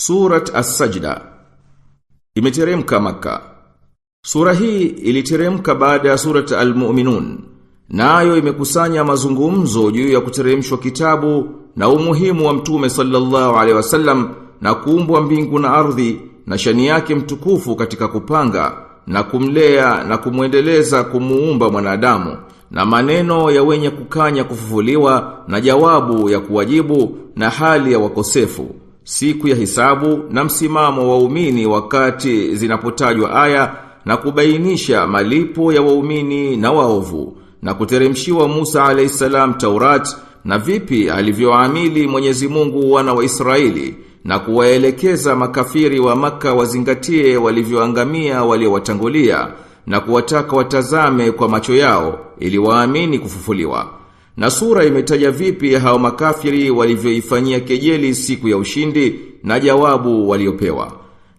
Surat As-Sajda imeteremka Makka. Sura hii iliteremka baada ya Surat Al-Mu'minun, nayo imekusanya mazungumzo juu ya kuteremshwa kitabu na umuhimu wa Mtume sallallahu alaihi wasallam na kuumbwa mbingu na ardhi na shani yake mtukufu katika kupanga na kumlea na kumwendeleza kumuumba mwanadamu na maneno ya wenye kukanya kufufuliwa na jawabu ya kuwajibu na hali ya wakosefu, siku ya hisabu na msimamo wa waumini wakati zinapotajwa aya na kubainisha malipo ya waumini na waovu na kuteremshiwa Musa alayhisalam Taurat na vipi alivyoamili Mwenyezi Mungu wana wa Israeli na kuwaelekeza makafiri wa Makka wazingatie walivyoangamia waliowatangulia na kuwataka watazame kwa macho yao ili waamini kufufuliwa. Na sura imetaja vipi hao makafiri walivyoifanyia kejeli siku ya ushindi na jawabu waliopewa.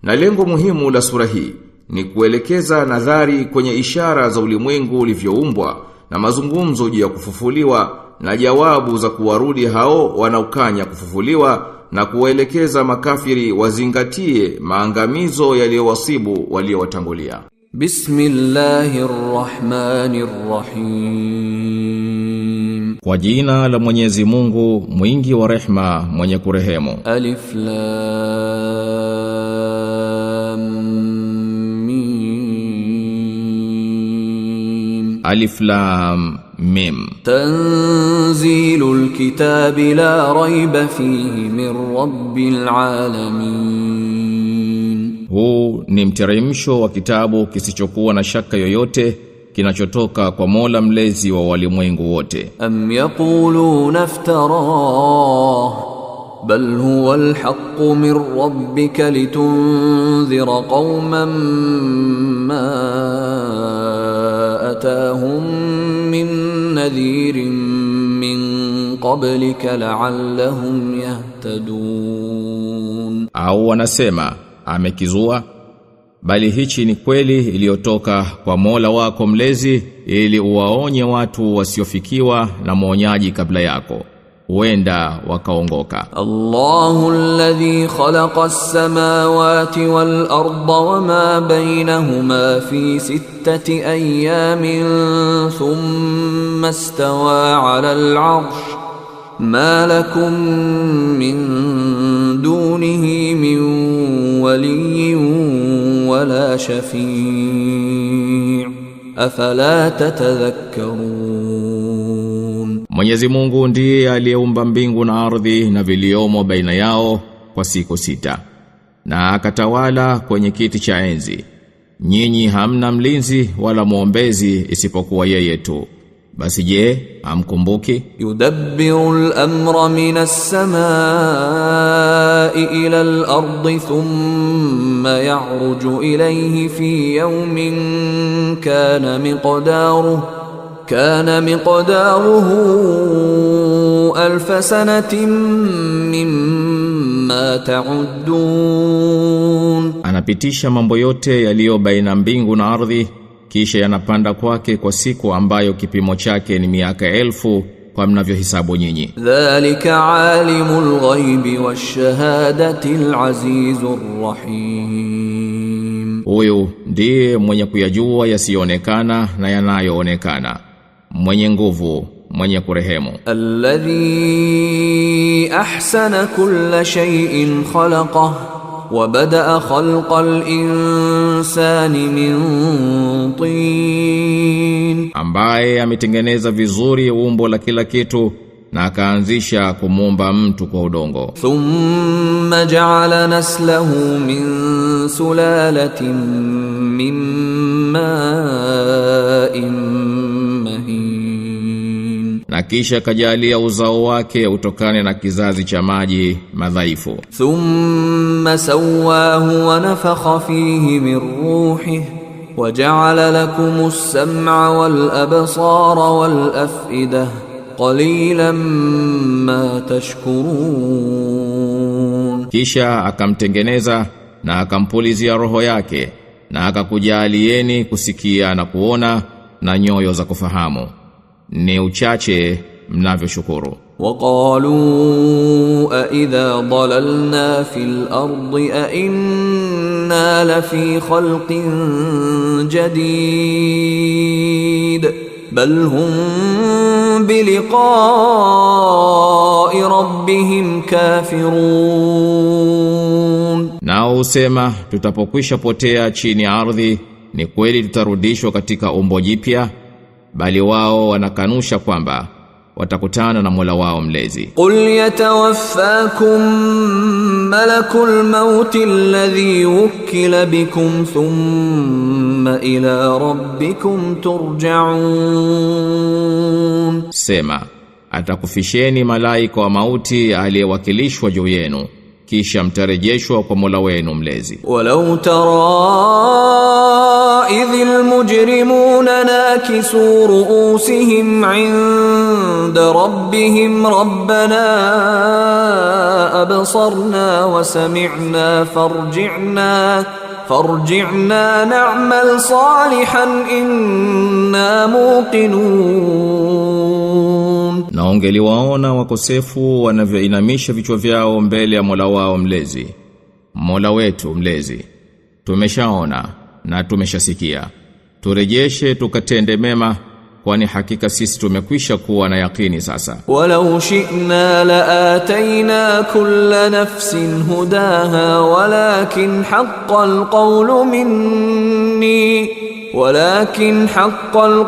Na lengo muhimu la sura hii ni kuelekeza nadhari kwenye ishara za ulimwengu ulivyoumbwa na mazungumzo juu ya kufufuliwa na jawabu za kuwarudi hao wanaokanya kufufuliwa na kuwaelekeza makafiri wazingatie maangamizo yaliyowasibu waliowatangulia. Bismillahirrahmanirrahim. Kwa jina la Mwenyezi Mungu mwingi wa rehma mwenye kurehemu. Alif Lam Mim. Alif Lam Mim. Tanzilul kitabi la raiba fihi min rabbil alamin. Huu ni mteremsho wa kitabu kisichokuwa na shaka yoyote kinachotoka kwa Mola mlezi wa walimwengu wote. Am yaquluna iftarah bal huwa alhaqqu min rabbika litunzira qauman ma atahum min nadhirin min qablika la'allahum yahtadun. Au wanasema amekizua, bali hichi ni kweli iliyotoka kwa Mola wako mlezi ili uwaonye watu wasiofikiwa na mwonyaji kabla yako, huenda wakaongoka. Allahu alladhi khalaqa as-samawati wal arda wama bainahuma fi sittati ayamin thumma istawa 'ala al-'arsh ma lakum min dunihi min waliyyin wala shafi' afala tatadhakkarun. Mwenyezi Mungu ndiye aliyeumba mbingu na ardhi na viliomo baina yao kwa siku 6 na akatawala kwenye kiti cha enzi. Nyinyi hamna mlinzi wala muombezi isipokuwa yeye tu. Basi je, hamkumbuki? Yudabbiru al-amra min as-samaa'i ila al-ardi thumma ya'ruju ilayhi fi yawmin kana miqdaruhu alf sanatin mimma ta'uddun. Anapitisha mambo yote yaliyo baina mbingu na ardhi kisha yanapanda kwake kwa siku ambayo kipimo chake ni miaka 1000 kwa mnavyohesabu nyinyi. Dhalika alimul ghaibi wash-shahadati al-azizur rahim. Huyu ndiye mwenye kuyajua yasiyoonekana na yanayoonekana, mwenye nguvu, mwenye kurehemu. Alladhi ahsana kulla shay'in khalaqahu وبدأ خلق الإنسان من طين. Ambaye ametengeneza vizuri umbo la kila kitu na akaanzisha kumuumba mtu kwa udongo. Thumma ja'ala naslahu min sulalatin min ma'in mahin. Na kisha kajalia uzao wake utokane na kizazi cha maji madhaifu. Thumma sawwahu wa nafakha fihi min ruhihi wa ja'ala lakum as-sam'a wal absara wal af'idah qalilan ma tashkurun. Kisha akamtengeneza na akampulizia roho yake na akakujalieni kusikia na kuona na nyoyo za kufahamu. Ni uchache mnavyoshukuru. وقالوا أإذا ضللنا في الأرض أإنا لفي خلق جديد بل هم بلقاء ربهم كافرون. Nao usema tutapokwisha potea chini ardhi ni kweli tutarudishwa katika umbo jipya, bali wao wanakanusha kwamba watakutana na Mola wao mlezi. Qul yatawaffakum malakul maut alladhi wukila bikum thumma ila rabbikum turja'un. Sema, atakufisheni malaika wa mauti aliyewakilishwa juu yenu, kisha mtarejeshwa kwa Mola wenu mlezi. Walau tara idhil mujrimuna nakisu ru'usihim 'inda rabbihim rabbana absarna wa sami'na farji'na na'mal salihan inna muqinun. Na ungeliwaona wakosefu wanavyoinamisha vichwa vyao mbele ya Mola wao mlezi. Mola wetu mlezi, tumeshaona na tumeshasikia, turejeshe tukatende mema, kwani hakika sisi tumekwisha kuwa na yakini sasa. Walau shi'na la'atayna kulla nafsin hudaha walakin haqqal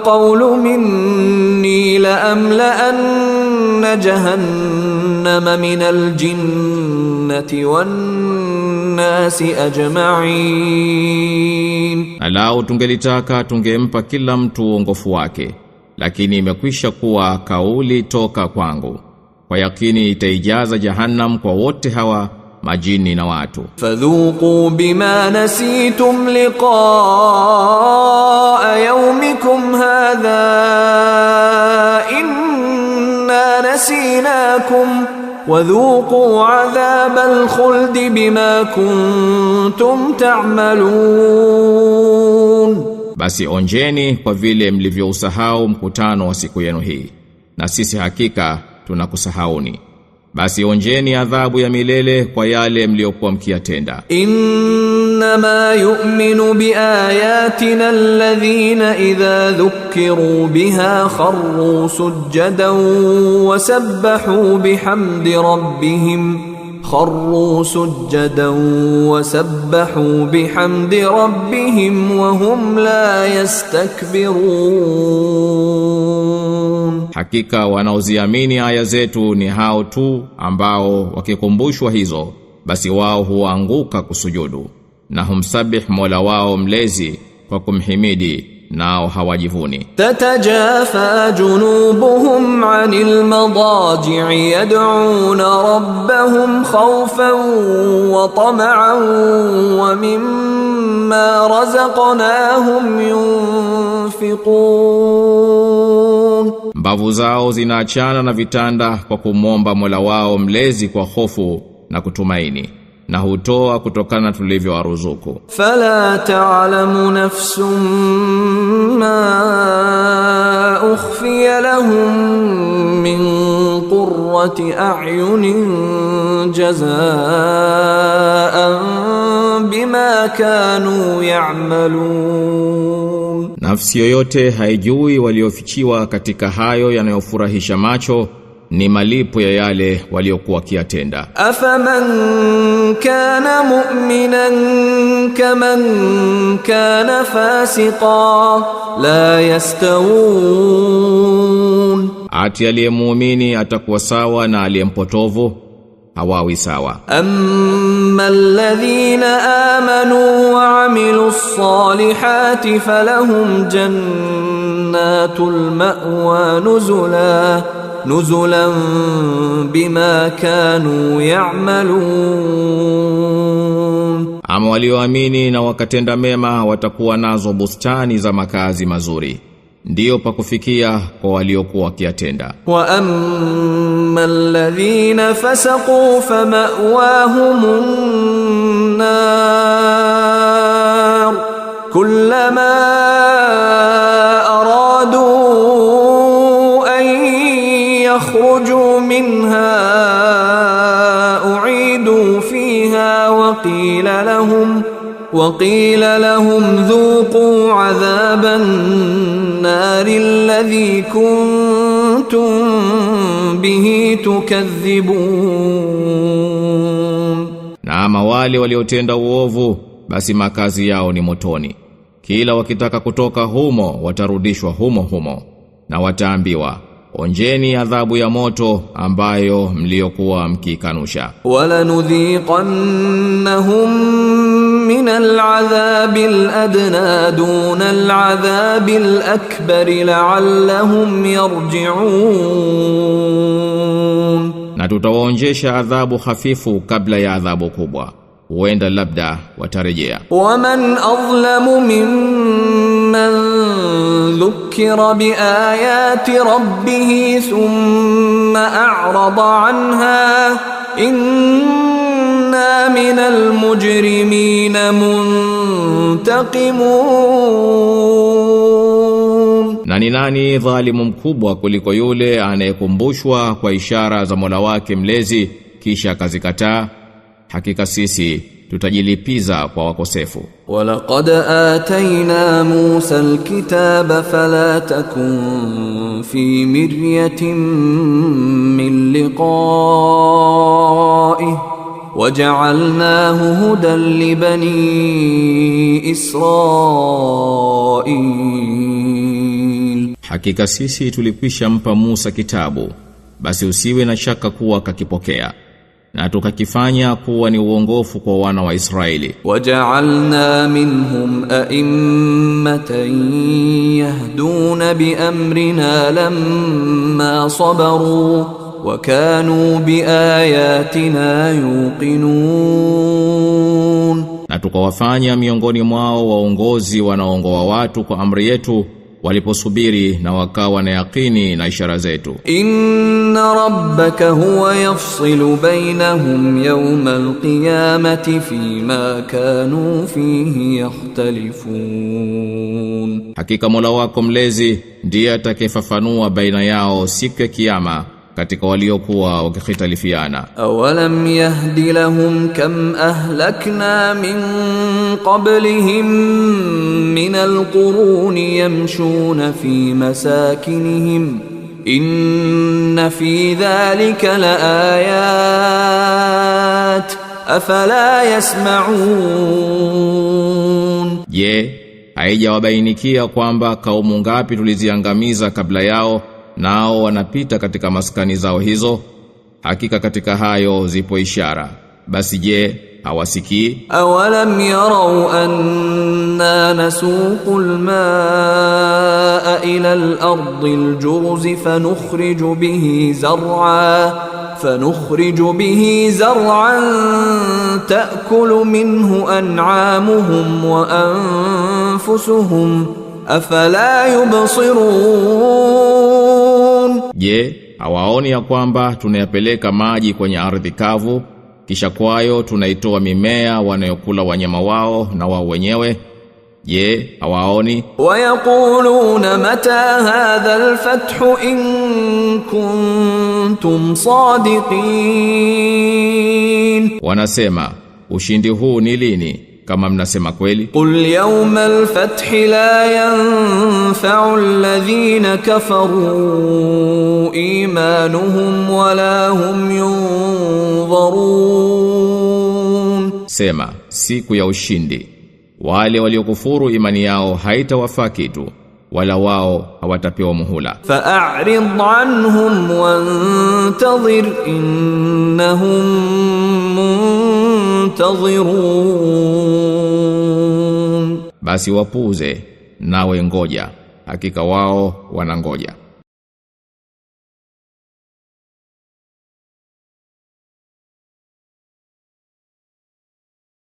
qawlu minni la'amla'anna jahannama minal jinnati wan nasi ajma'in. Alau tungelitaka tungempa kila mtu uongofu wake, lakini imekwisha kuwa kauli toka kwangu, kwa yakini itaijaza jahannam kwa wote hawa majini na watu. Fadhuqu bima nasitum liqa'a yawmikum hadha inna nasinakum wadhuqu 'adhabal khuldi bima kuntum ta'malun. Basi onjeni kwa vile mlivyousahau mkutano wa siku yenu hii, na sisi hakika tunakusahauni. Basi onjeni adhabu ya milele kwa yale mliokuwa mkiyatenda. Innama yu'minu biayatina alladhina idha dhukiru biha kharru sujjadan wa sabbahu bihamdi rabbihim wa hum la yastakbirun. Hakika wanaoziamini aya zetu ni hao tu ambao wakikumbushwa hizo basi wao huanguka kusujudu na humsabih Mola wao mlezi kwa kumhimidi, nao hawajivuni. Tatajafa junubuhum 'anil madaji'i yad'una rabbahum khawfan wa tama'an wa mimma razaqnahum yunfiqun. Mbavu zao zinaachana na vitanda kwa kumwomba Mola wao mlezi kwa hofu na kutumaini, na hutoa kutokana tulivyowaruzuku. Fala ta'lamu nafsum ma ukhfiya lahum min qurrati a'yunin jazaa'an bima kanu ya'malun. Nafsi yoyote haijui waliofichiwa katika hayo yanayofurahisha macho ni malipo ya yale waliokuwa kiatenda. Afaman kana mu'minan kaman kana fasiqa la yastawun. Ati aliyemuamini atakuwa sawa na aliyempotovu hawawi sawa. Amma alladhina amanu wa amilus salihati falahum jannatul ma'wa nuzulan bima kanu ya'malun. Ama walioamini na wakatenda mema watakuwa nazo bustani za makazi mazuri, ndiyo pa kufikia kwa waliokuwa wakiyatenda. Wa amma alladhina fasaqu fama'wahumun nar kullama aradu an yakhruju min وقيل لهم ذوقوا عذاب النار الذي كنتم به تكذبون. Na ama wale waliotenda uovu basi makazi yao ni motoni. Kila wakitaka kutoka humo watarudishwa humo humo na wataambiwa onjeni adhabu ya moto ambayo mliokuwa mkikanusha. Wala nudhiqannahum min al'adhabi al'adna duna al'adhabi al'akbar la'allahum yarji'un. Na tutawaonjesha adhabu hafifu kabla ya adhabu kubwa, huenda labda watarejea. Waman adlamu mimman dhukira biayati rabbih thumma a'rada anha inna minal mujrimina muntaqimun. Na ni nani dhalimu mkubwa kuliko yule anayekumbushwa kwa ishara za Mola wake mlezi kisha akazikataa? Hakika sisi tutajilipiza kwa wakosefu. Walaqad atayna Musa alkitaba fala takun fi miryatin min liqa'ihi waja'alnahu hudan li bani Israil. Hakika sisi tulikwisha mpa Musa kitabu, basi usiwe na shaka kuwa kakipokea, na tukakifanya kuwa ni uongofu kwa wana wa Israeli. Waja'alna minhum a'immatan yahduna biamrina lamma sabaru wa kanu biayatina yuqinun. Na tukawafanya miongoni mwao waongozi wanaongoa watu kwa amri yetu waliposubiri na wakawa na yaqini na ishara zetu. Inna rabbaka huwa yafsilu bainahum yawma alqiyamati fima kanu fihi yakhtalifun. Hakika Mola wako mlezi ndiye atakayefafanua baina yao siku ya kiyama katika waliokuwa wakikhitalifiana. Awalam yahdi lahum kam ahlakna min qablihim min alquruni yamshuna fi masakinihim inna fi dhalika laayat afala yasma'un. Je, haijawabainikia kwamba kaumu ngapi tuliziangamiza kabla yao nao wanapita katika maskani zao hizo? Hakika katika hayo zipo ishara, basi je hawasikii? Awalam yarau anna nasuqu almaa ila al-ardi al-jurzi fanukhriju bihi zar'an ta'kulu minhu an'amuhum wa anfusuhum afala yubsirun. Je, hawaoni ya kwamba tunayapeleka maji kwenye ardhi kavu kisha kwayo tunaitoa mimea wanayokula wanyama wao na wao wenyewe? Je, hawaoni? Wayaquluna mata hadha al-fathu in kuntum sadiqin. Wanasema ushindi huu ni lini kama mnasema kweli? Qul yawma al-fathi la yanfa'u alladhina kafaru imanuhum wala hum yunzarun. Sema siku ya ushindi wale waliokufuru imani yao haitawafaa kitu wala wao hawatapewa muhula. Fa'rid anhum wantadhir innahum muntadhirun. Basi wapuuze nawe ngoja, hakika wao wanangoja.